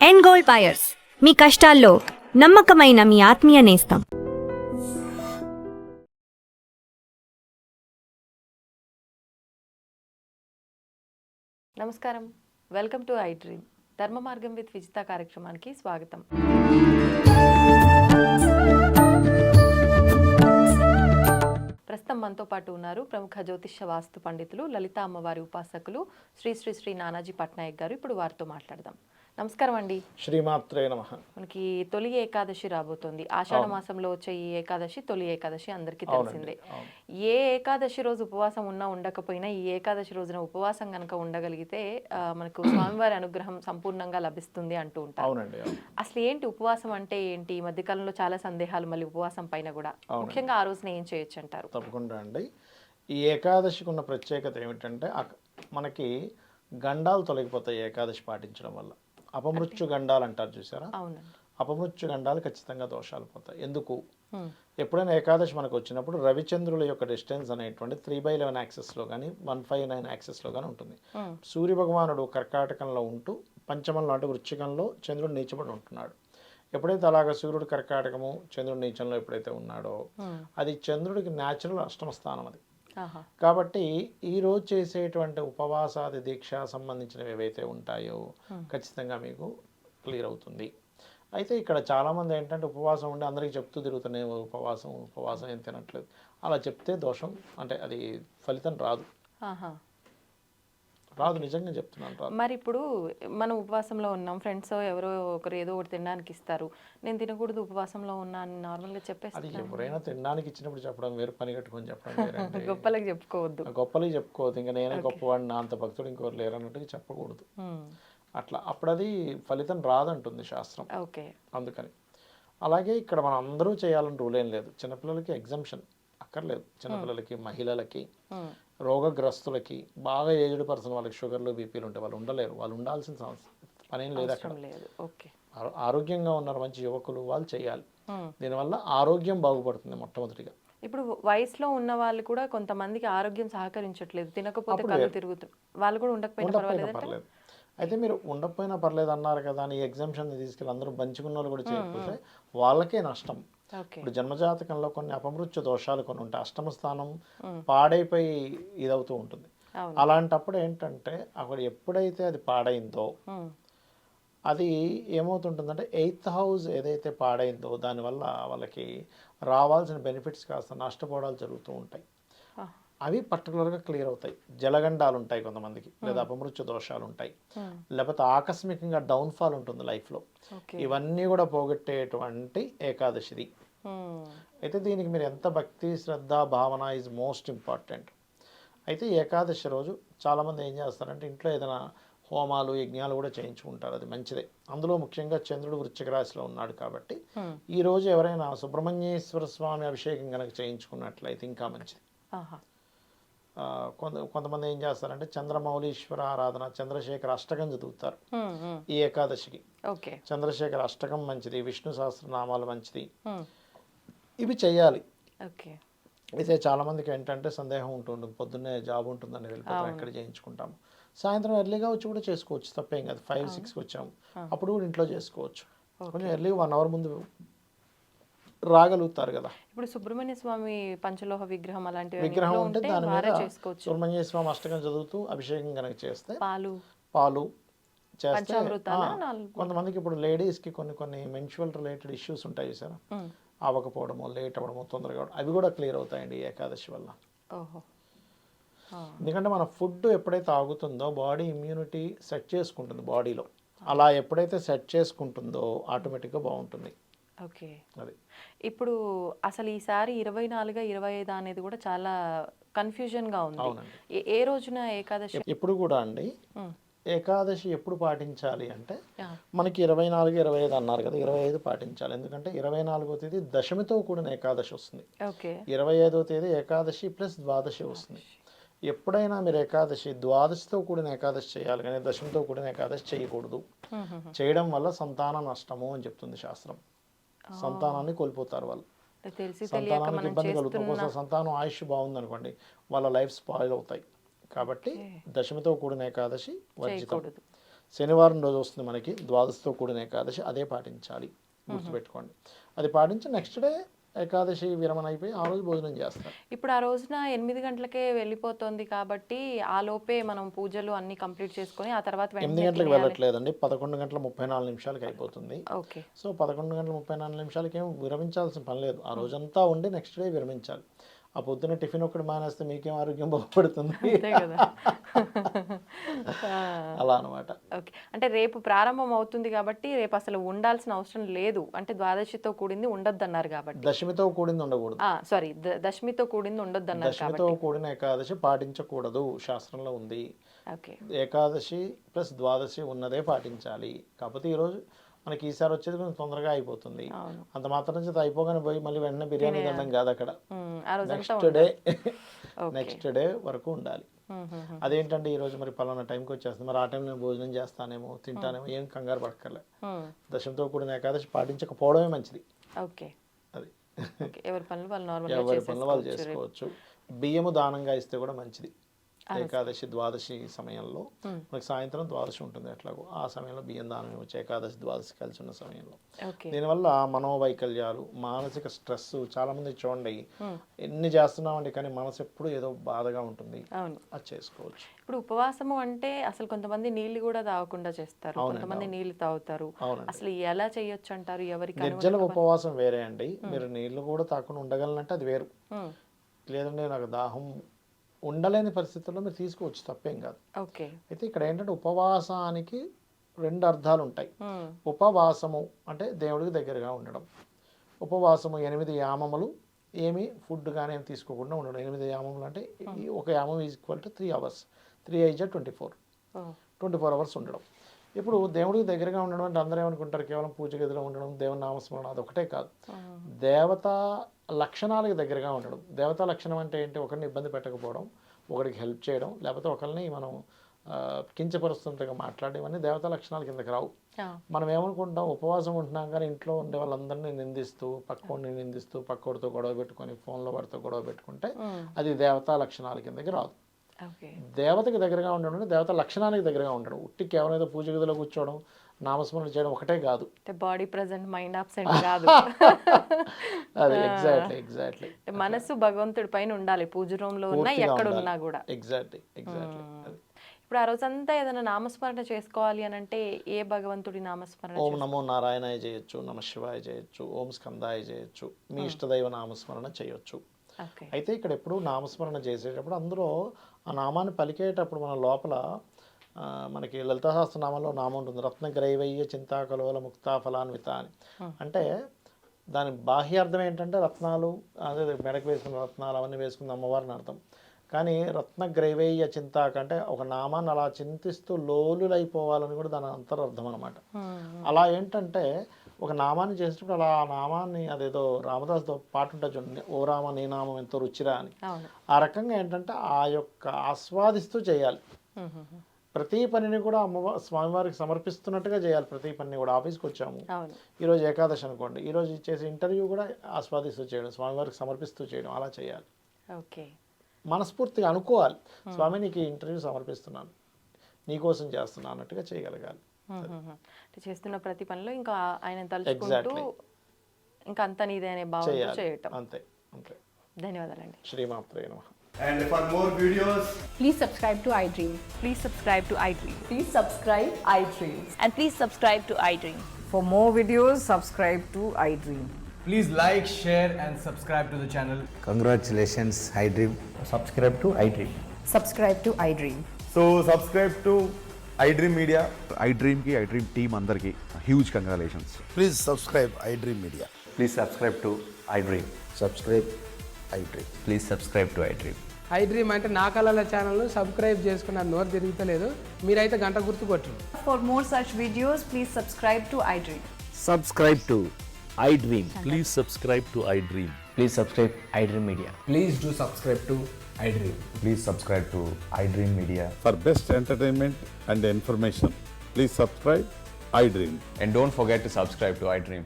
End gold buyers, మీ కష్టాల్లో నమ్మకమైన మీ ఆత్మీయ నేస్తం. నమస్కారం, వెల్కమ్ టు ఐ డ్రీమ్. ధర్మ మార్గం విత్ విజిత కార్యక్రమానికి స్వాగతం. ప్రస్తుతం మనతో పాటు ఉన్నారు ప్రముఖ జ్యోతిష్య వాస్తు పండితులు, లలిత అమ్మవారి ఉపాసకులు శ్రీ శ్రీ శ్రీ నానాజీ పట్నాయక్ గారు. ఇప్పుడు వారితో మాట్లాడదాం. నమస్కారం అండి. శ్రీమాత్రే నమః. మనకి తొలి ఏకాదశి రాబోతోంది. ఆషాఢ మాసంలో వచ్చే ఈ ఏకాదశి తొలి ఏకాదశి అందరికీ తెలిసిందే. ఏ ఏకాదశి రోజు ఉపవాసం ఉన్నా ఉండకపోయినా ఈ ఏకాదశి రోజున ఉపవాసం కనుక ఉండగలిగితే మనకు స్వామివారి అనుగ్రహం సంపూర్ణంగా లభిస్తుంది అంటూ ఉంటారు. అసలు ఏంటి ఉపవాసం అంటే ఏంటి? ఈ మధ్యకాలంలో చాలా సందేహాలు మళ్ళీ ఉపవాసం పైన కూడా. ముఖ్యంగా ఆ రోజున ఏం చేయొచ్చు అంటారు? తప్పకుండా అండి. ఈ ఏకాదశికి ఉన్న ప్రత్యేకత ఏమిటంటే మనకి గండాలు తొలగిపోతాయి ఏకాదశి పాటించడం వల్ల. అపమృత్యు గండాలు అంటారు చూసారా? అపమృత్యు గండాలు ఖచ్చితంగా దోషాలు పోతాయి. ఎందుకు? ఎప్పుడైనా ఏకాదశి మనకు వచ్చినప్పుడు రవిచంద్రుల యొక్క డిస్టెన్స్ అనేటువంటి 3/11 యాక్సెస్లో కానీ 159 యాక్సెస్లో కానీ ఉంటుంది. సూర్య భగవానుడు కర్కాటకంలో ఉంటూ పంచమంలో అంటే వృశ్చికంలో చంద్రుడు నీచబడి ఉంటున్నాడు. ఎప్పుడైతే అలాగ సూర్యుడు కర్కాటకము చంద్రుడు నీచంలో ఎప్పుడైతే ఉన్నాడో అది చంద్రుడికి న్యాచురల్ అష్టమ స్థానం. అది కాబట్టి ఈరోజు చేసేటువంటి ఉపవాసాది దీక్ష సంబంధించినవి ఏవైతే ఉంటాయో ఖచ్చితంగా మీకు క్లియర్ అవుతుంది. అయితే ఇక్కడ చాలామంది ఏంటంటే ఉపవాసం ఉండి అందరికీ చెప్తూ తిరుగుతున్నాయి ఉపవాసం ఏం తినట్లేదు. అలా చెప్తే దోషం, అంటే అది ఫలితం రాదు. నిజంగా చెప్తున్నాను రాదు. మరి ఇప్పుడు మనం ఉపవాసంలో ఉన్నాం, ఫ్రెండ్స్ ఎవరో ఒకరు ఏదో ఒకటి తినడానికి ఇస్తారు, నేను తినకూడదు ఉపవాసంలో ఉన్నా అని నార్మల్గా చెప్పేసి అది ఎవరైనా తినడానికి ఇచ్చినప్పుడు చెప్పడం వేరు, పని కట్టుకొని చెప్పడం వేరు. గొప్పలకి చెప్పుకోవద్దు. ఇంకా నేనే గొప్పవాడిని, నా అంత భక్తుడు ఇంకోరు లేరు అన్నట్టుగా చెప్పకూడదు. అట్లా అప్పుడు అది ఫలితం రాదంటుంది శాస్త్రం. అందుకని అలాగే ఇక్కడ మనం అందరూ చేయాలని రూల్ ఏం లేదు. చిన్నపిల్లలకి ఎగ్జంప్షన్ అక్కర్లేదు. చిన్నపిల్లలకి, మహిళలకి, రోగగ్రస్తులకి, బాగా ఏజ్డ్ పర్సన్ వాళ్ళకి షుగర్లు బీపీలు ఉంటే వాళ్ళు ఉండలేరు. వాళ్ళు ఉండాల్సిన పనేం లేదు అక్కడ. ఆరోగ్యంగా ఉన్నారు మంచి యువకులు, వాళ్ళు చేయాలి. దీనివల్ల ఆరోగ్యం బాగుపడుతుంది మొట్టమొదటిగా. ఇప్పుడు వయసులో ఉన్న వాళ్ళు కూడా కొంతమందికి ఆరోగ్యం సహకరించట్లేదు, తినకపోతే కళ్ళు తిరుగుతుంది, వాళ్ళు కూడా ఉండకపోయినా పర్లేదు. అయితే మీరు ఉండకపోయినా పర్లేదు అన్నారు కదా అని ఎగ్జామ్షన్ తీసుకెళ్ళి అందరూ పంచుకున్న వాళ్ళు కూడా చేయకపోతే వాళ్ళకే నష్టం. ఇప్పుడు జన్మజాతకంలో కొన్ని అపమృత్యు దోషాలు కొన్ని ఉంటాయి. అష్టమ స్థానం పాడైపోయి ఇదవుతూ ఉంటుంది. అలాంటప్పుడు ఏంటంటే అక్కడ ఎప్పుడైతే అది పాడైందో అది ఏమవుతుంటుందంటే 8th హౌస్ ఏదైతే పాడైందో దానివల్ల వాళ్ళకి రావాల్సిన బెనిఫిట్స్ కాస్త నష్టపోవడాలు జరుగుతూ ఉంటాయి. అవి పర్టికులర్గా క్లియర్ అవుతాయి. జలగండాలు ఉంటాయి కొంతమందికి, లేదా అపమృత్యు దోషాలు ఉంటాయి, లేకపోతే ఆకస్మికంగా డౌన్ఫాల్ ఉంటుంది లైఫ్లో. ఇవన్నీ కూడా పోగొట్టేటువంటి ఏకాదశిది. అయితే దీనికి మీరు ఎంత భక్తి, శ్రద్ధ, భావన ఈజ్ మోస్ట్ ఇంపార్టెంట్. అయితే ఏకాదశి రోజు చాలామంది ఏం చేస్తారంటే ఇంట్లో ఏదైనా హోమాలు, యజ్ఞాలు కూడా చేయించుకుంటారు. అది మంచిదే. అందులో ముఖ్యంగా చంద్రుడు వృశ్చిక రాశిలో ఉన్నాడు కాబట్టి ఈరోజు ఎవరైనా సుబ్రహ్మణ్యేశ్వర స్వామి అభిషేకం కనుక చేయించుకున్నట్లయితే ఇంకా మంచిది. కొంతమంది ఏం చేస్తారంటే చంద్రమౌళీశ్వర ఆరాధన, చంద్రశేఖర అష్టకం చదువుతారు ఈ ఏకాదశికి. చంద్రశేఖర అష్టకం మంచిది, విష్ణు సహస్రనామాలు మంచిది, ఇవి చెయ్యాలి. అయితే చాలా మందికి ఏంటంటే సందేహం ఉంటుంది, పొద్దున్నే జాబ్ ఉంటుందని వెళ్ళిపోతాం, ఎక్కడ చేయించుకుంటాము. సాయంత్రం ఎర్లీగా వచ్చి కూడా చేసుకోవచ్చు, తప్పేం కాదు. 5-6కి వచ్చాము అప్పుడు కూడా ఇంట్లో చేసుకోవచ్చు. కొంచెం ఎర్లీగా 1 అవర్ ముందు రాగలుగుతారు కదా. ఇప్పుడు సుబ్రహ్మణ్య స్వామి పంచలోహ విగ్రహం అలాంటి విగ్రహం ఉంటే దాని మీద సుబ్రహ్మణ్య స్వామి అష్టకం చదువుతూ అభిషేకం కనుక చేస్తే, పాలు చేస్తే, కొంతమందికి ఇప్పుడు లేడీస్కి కొన్ని మెన్స్ట్రువల్ రిలేటెడ్ ఇష్యూస్ ఉంటాయి సార్, అవ్వకపోవడము, లేట్ అవ్వడము, తొందరగా అవి కూడా క్లియర్ అవుతాయండి ఏకాదశి వల్ల. ఎందుకంటే మన ఫుడ్ ఎప్పుడైతే ఆగుతుందో బాడీ ఇమ్యూనిటీ సెట్ చేసుకుంటుంది బాడీలో. అలా ఎప్పుడైతే సెట్ చేసుకుంటుందో ఆటోమేటిక్గా బాగుంటుంది. అది ఇప్పుడు అసలు ఈసారి 24, 25 అనేది కూడా చాలా కన్ఫ్యూజన్గా ఉంది. ఏ రోజున ఏకాదశి? ఎప్పుడు కూడా అండి ఏకాదశి ఎప్పుడు పాటించాలి అంటే మనకి 24, 25 అన్నారు కదా, 25 పాటించాలి. ఎందుకంటే 24వ తేదీ దశమితో కూడిన ఏకాదశి వస్తుంది. 25వ తేదీ ఏకాదశి ప్లస్ ద్వాదశి వస్తుంది. ఎప్పుడైనా మీరు ఏకాదశి ద్వాదశితో కూడిన ఏకాదశి చేయాలి, కానీ దశమితో కూడిన ఏకాదశి చేయకూడదు. చేయడం వల్ల సంతాన నష్టము అని చెప్తుంది శాస్త్రం. సంతానాన్ని కోల్పోతారు వాళ్ళు, సంతానానికి ఇబ్బంది కలుగుతుంది. సంతానం ఆయుష్ బాగుందనుకోండి, వాళ్ళ లైఫ్ స్పాయిల్ అవుతాయి. కాబట్టి దశమితో కూడిన ఏకాదశి వర్జితం. శనివారం రోజు వస్తుంది మనకి ద్వాదశితో కూడిన ఏకాదశి, అదే పాటించాలి, గుర్తుపెట్టుకోండి. అది పాటించి నెక్స్ట్ డే ఏకాదశి విరమణ అయిపోయి ఆ రోజు భోజనం చేస్తారు. ఇప్పుడు ఆ రోజున 8 గంటలకే వెళ్ళిపోతుంది కాబట్టి ఆ లోపే మనం పూజలు అన్ని కంప్లీట్ చేసుకొని ఆ తర్వాత 8 గంటలకు వెళ్ళట్లేదండి, 11 గంటల 34 నిమిషాలకి అయిపోతుంది. ఓకే. సో 11 గంటల 34 నిమిషాలకి ఏం విరమించాల్సిన పని లేదు, ఆ రోజంతా ఉండి నెక్స్ట్ డే విరమించాలి. ఆ పొద్దున్న టిఫిన్ ఒకటి మానేస్తే మీకేం ఆరోగ్యం బాగుపడుతుంది. అలా అనమాట. ఓకే. అంటే రేపు ప్రారంభం అవుతుంది కాబట్టి రేపు అసలు ఉండాల్సిన అవసరం లేదు, అంటే ద్వాదశితో కూడింది ఉండొద్దు అన్నారు కాబట్టి. దశమితో కూడింది ఉండకూడదు. సారీ, దశమితో కూడింది ఉండొద్దు అన్నారు. దశమితో కూడిన ఏకాదశి పాటించకూడదు, శాస్త్రంలో ఉంది. ఓకే. ఏకాదశి ప్లస్ ద్వాదశి ఉన్నదే పాటించాలి. కాకపోతే ఈరోజు మనకి ఈసారి వచ్చేది కొంచెం తొందరగా అయిపోతుంది, అంత మాత్రం చేత అయిపోగానే పోయి మళ్ళీ వెంటనే బిర్యానీ తినడం కాదు, అక్కడ నెక్స్ట్ డే వరకు ఉండాలి. అదేంటంటే ఈరోజు మరి పలానా టైంకి వచ్చేస్తుంది, మరి ఆ టైంలో భోజనం చేస్తానేమో తింటానేమో, ఏం కంగారు పడక్కర్లే. దశమితో కూడిన ఏకాదశి పాటించకపోవడమే మంచిది. ఓకే. అది ఎవరి పనులు వాళ్ళు చేసుకోవచ్చు. బియ్యము దానంగా ఇస్తే కూడా మంచిది. ఏకాదశి ద్వాదశి సమయంలో మనకి సాయంత్రం ద్వాదశి ఉంటుంది, ఎట్లాగో ఆ సమయంలో బియ్యం దానం ఇవ్వచ్చు, ఏకాదశి ద్వాదశి కలిసి ఉన్న సమయంలో. దీనివల్ల మనోవైకల్యాలు, మానసిక స్ట్రెస్, చాలా మంది చూడండి ఎన్ని చేస్తున్నామండి కానీ మనసు ఎప్పుడు ఏదో బాధగా ఉంటుంది, అది చేసుకోవచ్చు. ఇప్పుడు ఉపవాసము అంటే అసలు కొంతమంది నీళ్లు కూడా తాగకుండా చేస్తారు, కొంతమంది నీళ్లు తాగుతారు. అసలు ఎలా చేయొచ్చు అంటారు? ఎవరికి? నిర్జల ఉపవాసం వేరే అండి, మీరు నీళ్లు కూడా తాకుండా ఉండగలనంటే అది వేరు. లేదంటే నాకు దాహం ఉండలేని పరిస్థితుల్లో మీరు తీసుకోవచ్చు, తప్పేం కాదు. అయితే ఇక్కడ ఏంటంటే ఉపవాసానికి 2 అర్థాలు ఉంటాయి. ఉపవాసము అంటే దేవుడికి దగ్గరగా ఉండడం, ఉపవాసము 8 యామములు ఏమి ఫుడ్ కానీ ఏమి తీసుకోకుండా ఉండడం. 8 యామములు అంటే ఒక యామం ఈక్వల్ టు 3 hours, 3 × 24 hours ఉండడం. ఇప్పుడు దేవుడికి దగ్గరగా ఉండడం అంటే అందరూ ఏమనుకుంటారు, కేవలం పూజ గదిలో ఉండడం, దేవుని నామస్మరణ, అదొకటే కాదు. దేవతా లక్షణాలకు దగ్గరగా ఉండడం. దేవతా లక్షణం అంటే ఏంటి? ఒకరిని ఇబ్బంది పెట్టకపోవడం, ఒకరికి హెల్ప్ చేయడం, లేకపోతే ఒకరిని మనం కించపరుస్తున్నట్టుగా మాట్లాడడం, ఇవన్నీ దేవతా లక్షణాల కిందకి రావు. మనం ఏమనుకుంటాం, ఉపవాసం ఉంటున్నాం కానీ ఇంట్లో ఉండే వాళ్ళందరినీ నిందిస్తూ, పక్కోడిని నిందిస్తూ, పక్కోడితో గొడవ పెట్టుకొని, ఫోన్లో వాడితో గొడవ పెట్టుకుంటే అది దేవతా లక్షణాల కిందకి రాదు. దేవతకి దగ్గరగా ఉండడం, దేవత లక్షణానికి దగ్గరగా ఉండడం. ఉట్టి కేవలం ఏదో పూజ గదిలో కూర్చోవడం, నామస్మరణ చేయడం ఒకటే కాదు. బాడీ ప్రెజెంట్, మైండ్ అబ్సెంట్ కాదు. అది ఎగ్జాక్ట్లీ మనసు భగవంతుడి పైన ఉండాలి, పూజ రూమ్ లో ఉన్నా ఎక్కడ ఉన్నా కూడా. ఎగ్జాక్ట్లీ. ఇప్పుడు ఆ రోజంతా ఏదైనా నామస్మరణ చేసుకోవాలి అని అంటే ఏ భగవంతుడి నామస్మరణ? ఓం నమో నారాయణాయ చేయొచ్చు, నమ శివాయ చేయొచ్చు, ఓం స్కందాయ చేయొచ్చు, మీ ఇష్టదైవ నామస్మరణ చేయొచ్చు. అయితే ఇక్కడ ఎప్పుడు నామస్మరణ చేసేటప్పుడు అందులో ఆ నామాన్ని పలికేటప్పుడు మన లోపల మనకి లలితా సహస్రనామంలో నామం ఉంటుంది, రత్నగ్రైవయ్య చింతాకలోల ముక్తాఫలాన్విత అని. అంటే దాని బాహ్యార్థం ఏంటంటే రత్నాలు, అదే మెడకు వేసుకున్న రత్నాలు అవన్నీ వేసుకున్న అమ్మవారిని అర్థం. కానీ రత్నగ్రైవయ్య చింతాక అంటే ఒక నామాన్ని అలా చింతిస్తూ లోలులైపోవాలని కూడా దాని అంతరర్థం అనమాట. అలా ఏంటంటే ఒక నామాన్ని చేసేటప్పుడు అలా ఆ నామాన్ని, అదేదో రామదాస్తో పాట ఉంటుంది చూడండి, ఓ రామ నీ నామం ఎంతో రుచిరా అని, ఆ రకంగా ఏంటంటే ఆ యొక్క ఆస్వాదిస్తూ చేయాలి. ప్రతి పనిని కూడా స్వామివారికి సమర్పిస్తున్నట్టుగా చేయాలి. ప్రతి పనిని కూడా, ఆఫీస్కి వచ్చాము ఈరోజు ఏకాదశి అనుకోండి, ఈరోజు చేసే ఇంటర్వ్యూ కూడా ఆస్వాదిస్తూ చేయడం, స్వామివారికి సమర్పిస్తూ చేయడం, అలా చేయాలి. మనస్ఫూర్తిగా అనుకోవాలి, స్వామి నీకు ఇంటర్వ్యూ సమర్పిస్తున్నాను, నీకోసం చేస్తున్నాను అన్నట్టుగా చేయగలగాలి. చేస్తున్న ప్రతి పనిలో ఇంకా ఆయన తలుచుకుంటూ ఇంకా అంత నీదే అనే భావంతో చేయటం. అంతే. ధన్యవాదాలండి. శ్రీమాత్రే నమః. And for more videos, please subscribe to iDream. Please subscribe to iDream. Please subscribe iDream. And please subscribe to iDream. For more videos, subscribe to iDream. please like, share and subscribe to the channel. Congratulations, iDream. Subscribe to iDream. Subscribe to iDream. So subscribe to iDream Media. iDream ki iDream team andarki huge congratulations. Please subscribe iDream Media. Please subscribe to iDream. Subscribe iDream. Please subscribe to iDream. iDream అంటే నా కళల ఛానల్ను subscribe చేసుకున్న నోరు తిరుగుతలేదు, మీరైతే గంట గుర్తు కొట్టండి. For more such videos, please subscribe to iDream. Subscribe to iDream. Please subscribe to iDream. Please subscribe iDream Media. Please do subscribe to iDream. Please subscribe to iDream Media. For best entertainment and information, please subscribe iDream. And don't forget to subscribe to iDream.